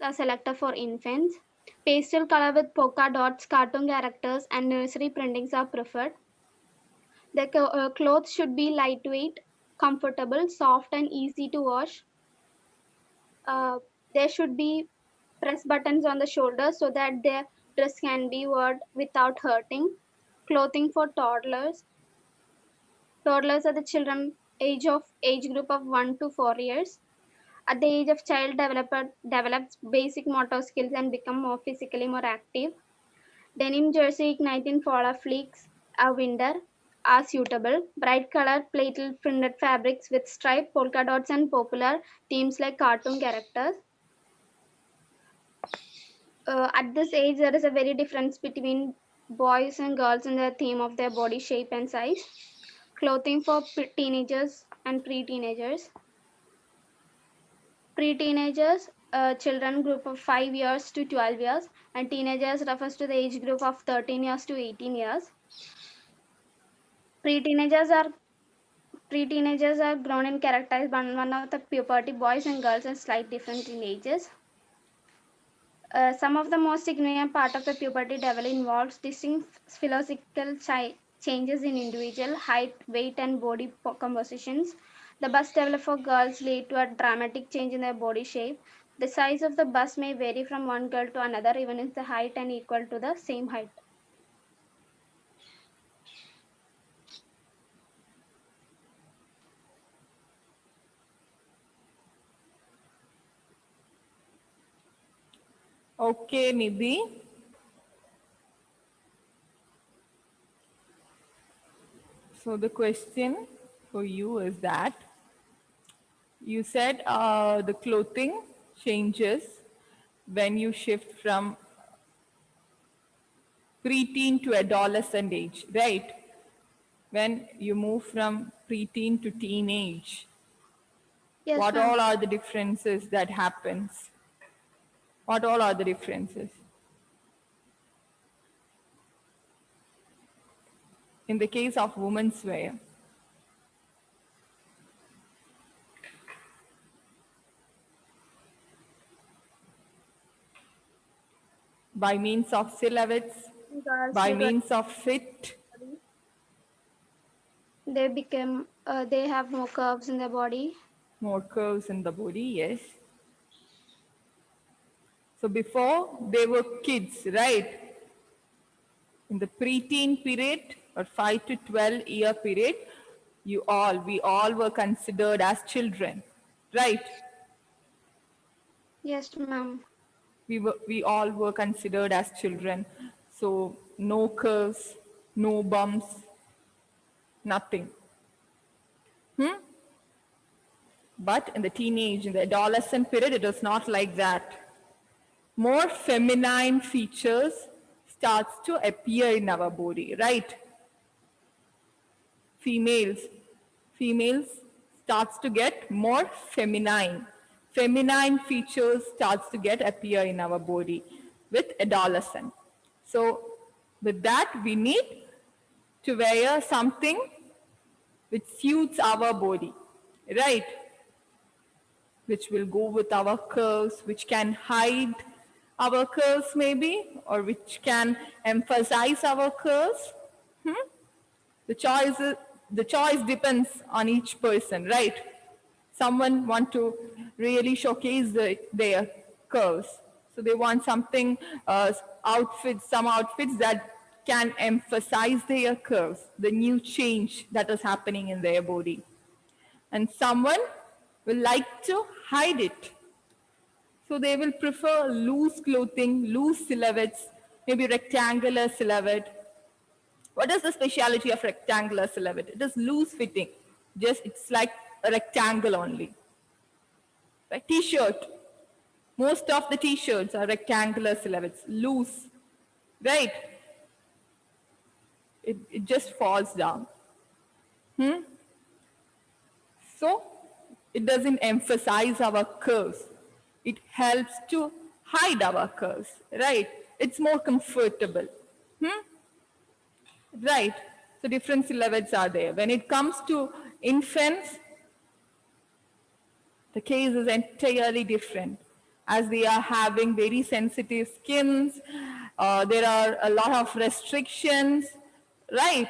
a selector for infants. Pastel color with polka dots, cartoon characters, and nursery printings are preferred. The clothes should be lightweight, comfortable, soft, and easy to wash. Uh, there should be press buttons on the shoulders so that their dress can be worn without hurting. Clothing for toddlers. Toddlers are the children age group of 1 to 4 years. At the age of child develops basic motor skills and become more physically more active. Denim jersey, igniting collar fleeks are winter are suitable. Bright colored plaited printed fabrics with stripe, polka dots, and popular themes like cartoon characters. At this age, there is a very difference between boys and girls in the theme of their body shape and size. Clothing for teenagers and pre-teenagers. Pre-teenagers, children group of 5 years to 12 years, and teenagers refers to the age group of 13 years to 18 years. Pre-teenagers are Pre-teenagers are grown and characterized by one of the puberty. Boys and girls are slight different in ages. Some of the most significant part of the puberty level involves distinct physiological changes in individual height, weight, and body compositions. The bust develop for girls lead to a dramatic change in their body shape. The size of the bust may vary from one girl to another, even if the height and equal to the same height. Okay, Nidhi. So the question for you is that you said the clothing changes when you shift from preteen to adolescent age, right? When you move from preteen to teenage, Yes, what ma'am. all are the differences that happens? What all are the differences? In the case of women's wear, by means of silhouettes, Girls by usually means of fit, they have more curves in their body. more curves in the body, yes. So before they were kids, right? In the preteen period or 5 to 12 year period, we all were considered as children, right? Yes, ma'am. We all were considered as children. So no curves, no bumps, nothing. But in the teenage, in the adolescent period, it is not like that. More feminine features starts to appear in our body, right? Females, females starts to get more feminine. Feminine features starts to get appear in our body with adolescent. So with that, we need to wear something which suits our body, right? Which will go with our curves, which can hide our curves maybe, or which can emphasize our curves. The choice, the choice depends on each person, right? Someone want to really showcase their curves. So they want something, some outfits that can emphasize their curves, the new change that is happening in their body. And someone will like to hide it. So they will prefer loose clothing, loose silhouettes, maybe rectangular silhouette. What is the speciality of rectangular silhouette? It is loose fitting. Just it's like a rectangle only. Right? T-shirt. Most of the t-shirts are rectangular silhouettes, loose. Right? It just falls down. So it doesn't emphasize our curves. It helps to hide our curves. Right? It's more comfortable. Right? So different silhouettes are there. When it comes to infants, the case is entirely different. as they are having very sensitive skins. There are a lot of restrictions, right?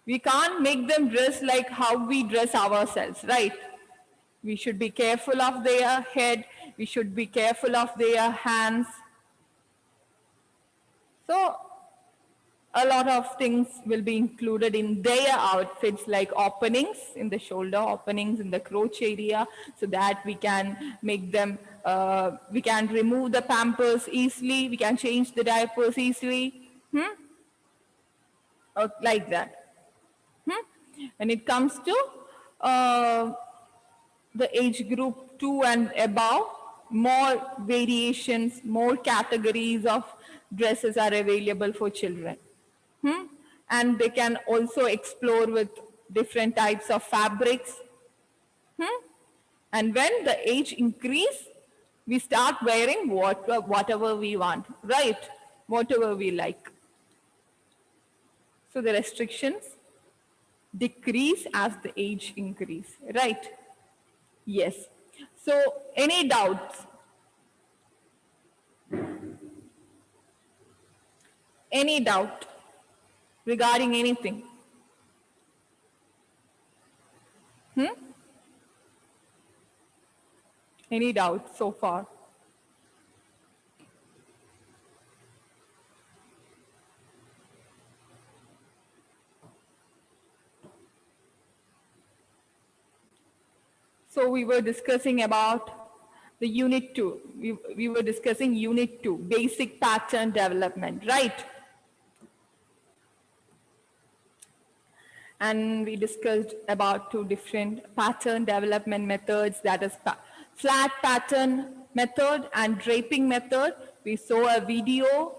We can't make them dress like how we dress ourselves, right? We should be careful of their head. We should be careful of their hands. So a lot of things will be included in their outfits, like openings in the shoulder, openings in the crotch area, so that we can make them, we can remove the pampers easily, we can change the diapers easily, or like that. When it comes to uh, the age group 2 and above, more variations, more categories of dresses are available for children. And they can also explore with different types of fabrics. And when the age increase, we start wearing whatever we want, right? Whatever we like. So the restrictions decrease as the age increase, right? Yes. So any doubts? Any doubt regarding anything? Any doubt so far? So we were discussing about the unit 2. We were discussing unit 2, basic pattern development, right? And we discussed about two different pattern development methods, that is flat pattern method and draping method. We saw a video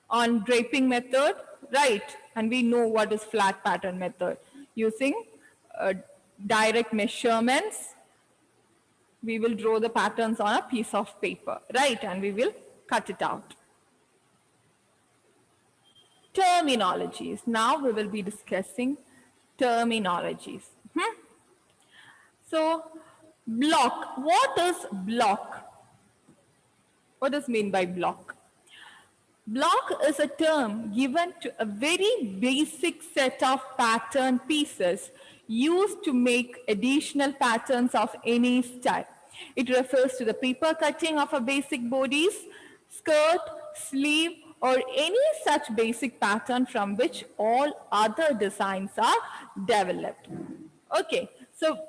on draping method, right? And we know what is flat pattern method. Using direct measurements, we will draw the patterns on a piece of paper, right? And we will cut it out. Terminologies. Now we will be discussing terminologies. So, block. What is block? What does mean by block? Block is a term given to a very basic set of pattern pieces used to make additional patterns of any style. It refers to the paper cutting of a basic bodies, skirt, sleeve, or any such basic pattern from which all other designs are developed. Okay, so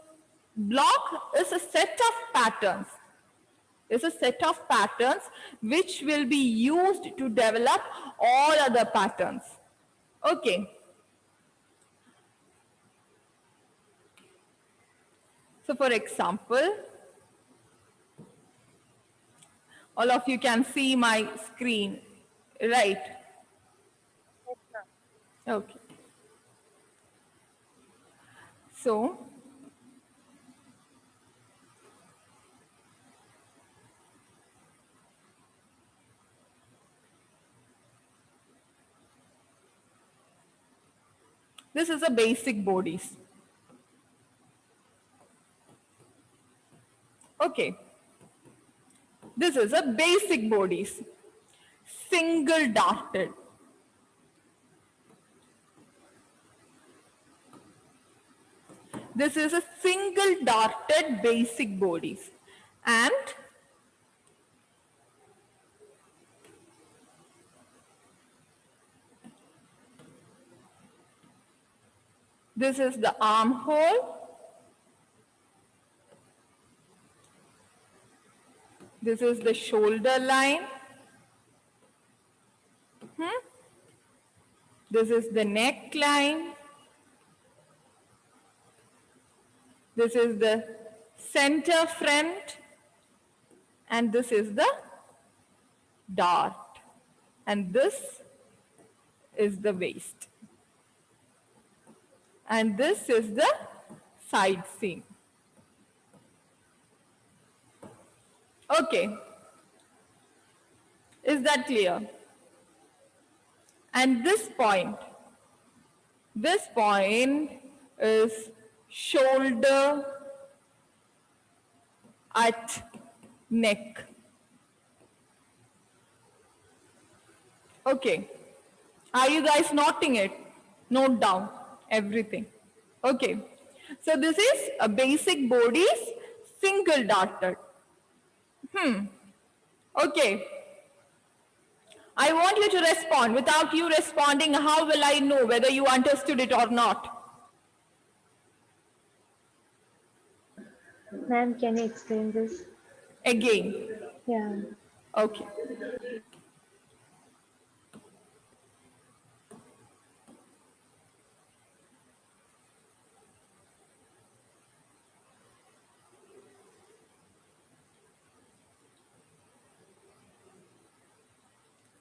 block is a set of patterns, is a set of patterns which will be used to develop all other patterns. Okay. So for example, all of you can see my screen, right? Okay. So this is a basic bodies. Okay. This is a basic bodies. Single darted. This is a single darted basic bodies. And this is the armhole. This is the shoulder line. This is the neckline. This is the center front. And this is the dart. And this is the waist. And this is the side seam. Okay. Is that clear? And this point is shoulder at neck. Okay. Are you guys noting it? Note down everything. Okay. So this is a basic bodies, single darted. Okay. I want you to respond. Without you responding, how will I know whether you understood it or not? Ma'am, can you explain this? Again. Yeah. Okay.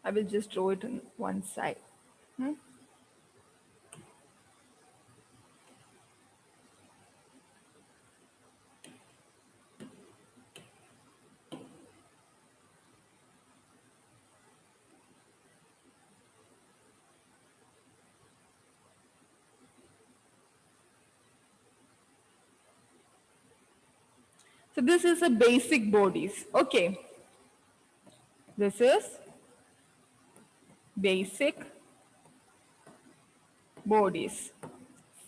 I will just draw it on one side. So this is a basic bodies. Okay. This is basic bodies.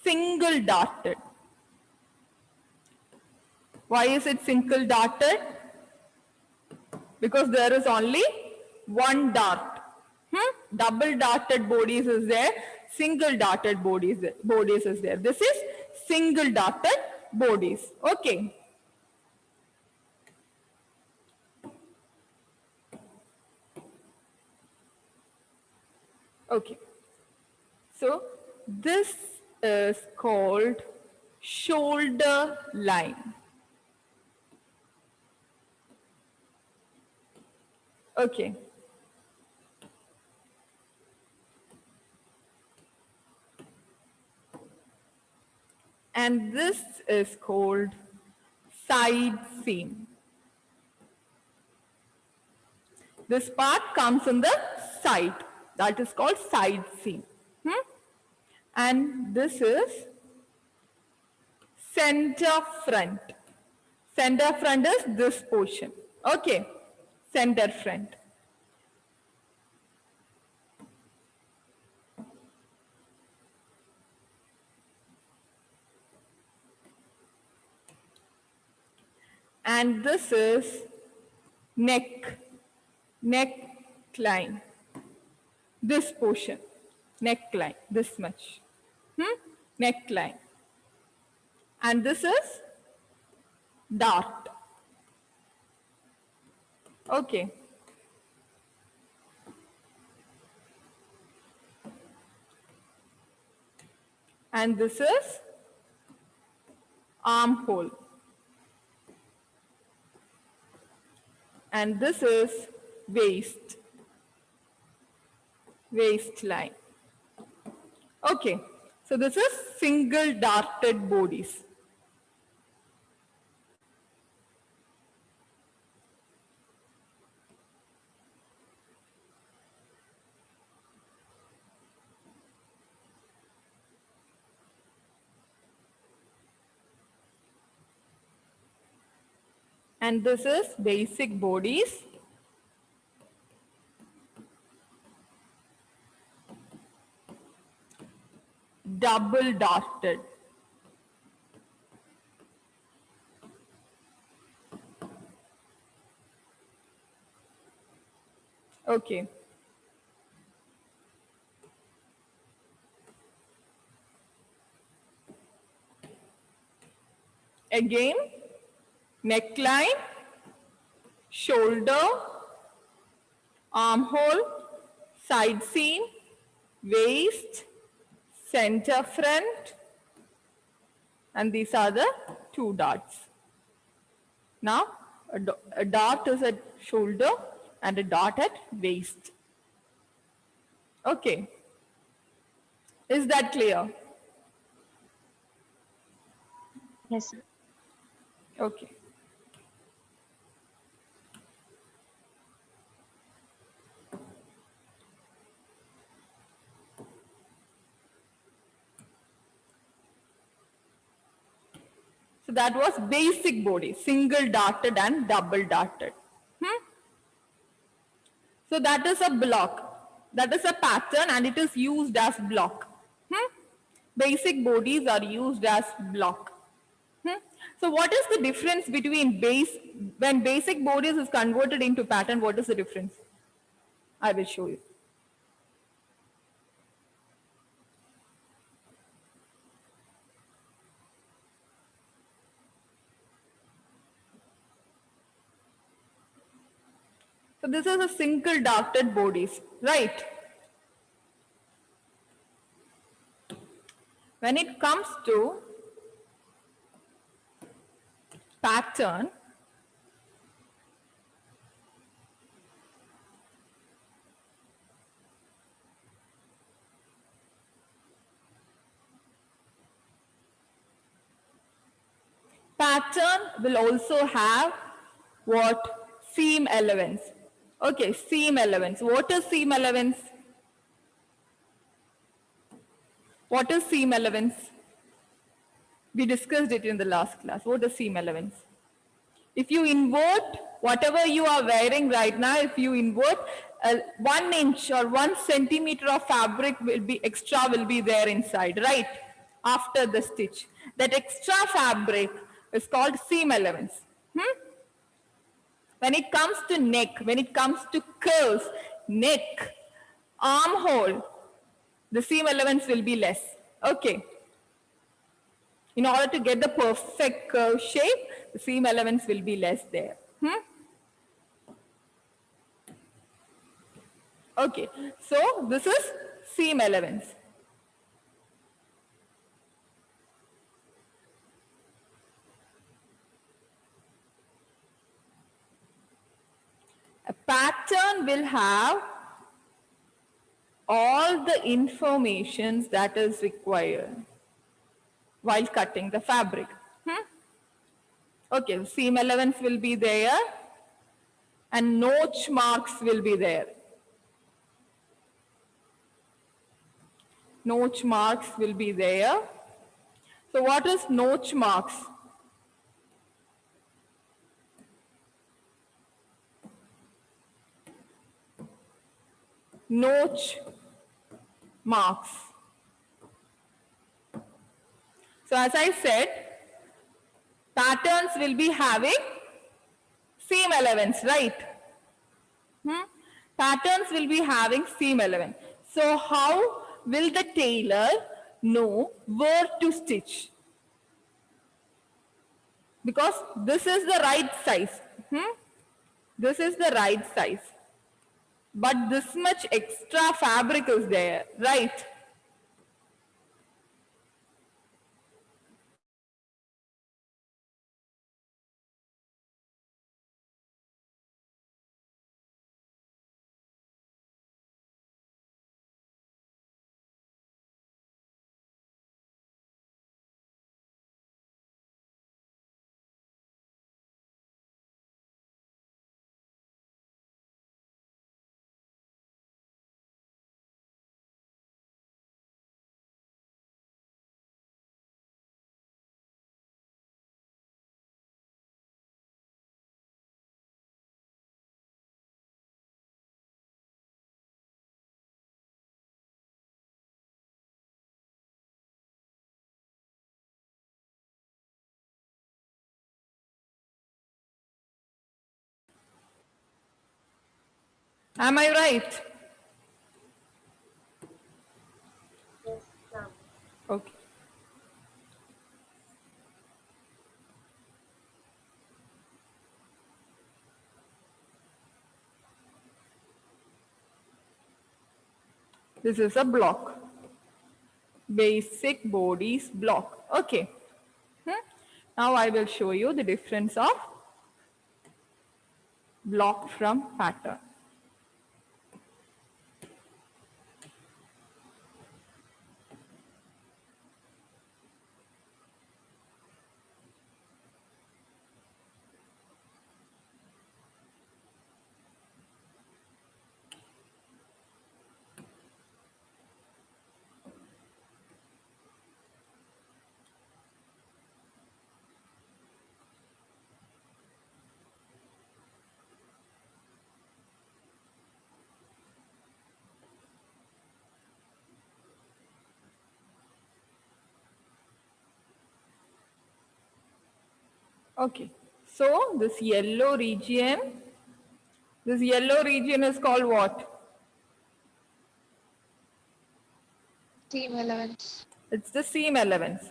Single darted. Why is it single darted? Because there is only one dart. Double darted bodies is there, single darted bodies is there. This is single darted bodies. Okay. Okay. So this is called shoulder line. Okay. And this is called side seam. This part comes on the side. That is called side seam. And this is center front. Center front is this portion. Okay. Center front. And this is neck. Neckline. This portion. Neckline. This much. Neckline. And this is dart. Okay. And this is armhole. And this is waist. Waistline. Okay. So this is single darted bodies. And this is basic bodies. Double darted. Okay. Again, neckline, shoulder, armhole, side seam, waist, center front, and these are the two darts. Now, a dart is at shoulder and a dart at waist. Okay. Is that clear? Yes. Okay. So that was basic body, single darted and double darted. So that is a block. That is a pattern and it is used as block. Basic bodies are used as block. So what is the difference between when basic bodies is converted into pattern, what is the difference? I will show you. So this is a single darted bodies, right? When it comes to pattern, pattern will also have what? Seam elements. Okay, seam elements. What is seam elements? What is seam elements? We discussed it in the last class. What is seam elements? If you invert whatever you are wearing right now, if you invert 1 inch or 1 centimeter of fabric will be extra will be there inside, right? After the stitch. That extra fabric is called seam elements. When it comes to neck, when it comes to curves, neck, armhole, the seam elements will be less. Okay. In order to get the perfect curve shape, the seam elements will be less there. Okay, so this is seam elements. A pattern will have all the informations that is required while cutting the fabric. Okay, seam elements will be there and notch marks will be there. Notch marks will be there. So what is notch marks? Notch marks. So as I said, patterns will be having seam elements, right? Patterns will be having seam element. So how will the tailor know where to stitch? Because this is the right size. This is the right size. But this much extra fabric is there, right? Am I right? Yes, ma'am. Okay. This is a block. Basic bodies block. Okay. Now I will show you the difference of block from pattern. Okay. So this yellow region is called what? Seam allowance. It's the seam allowance.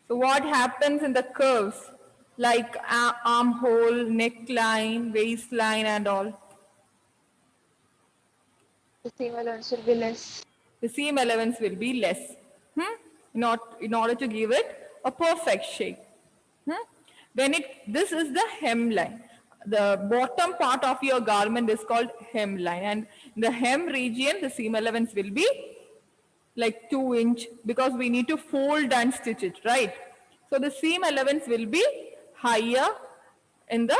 So what happens in the curves like armhole, neckline, waistline and all? The seam allowance will be less. The seam allowance will be less. In order to give it a perfect shape. Hmm? This is the hemline. The bottom part of your garment is called hemline, and in the hem region, the seam allowance will be like 2 inch because we need to fold and stitch it, right? So the seam allowance will be higher in the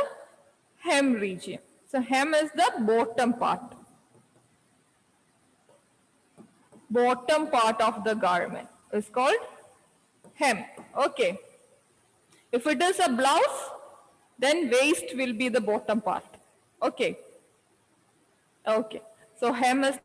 hem region. So hem is the bottom part of the garment is called hem. Okay. If it is a blouse, then waist will be the bottom part. Okay. Okay. So hem is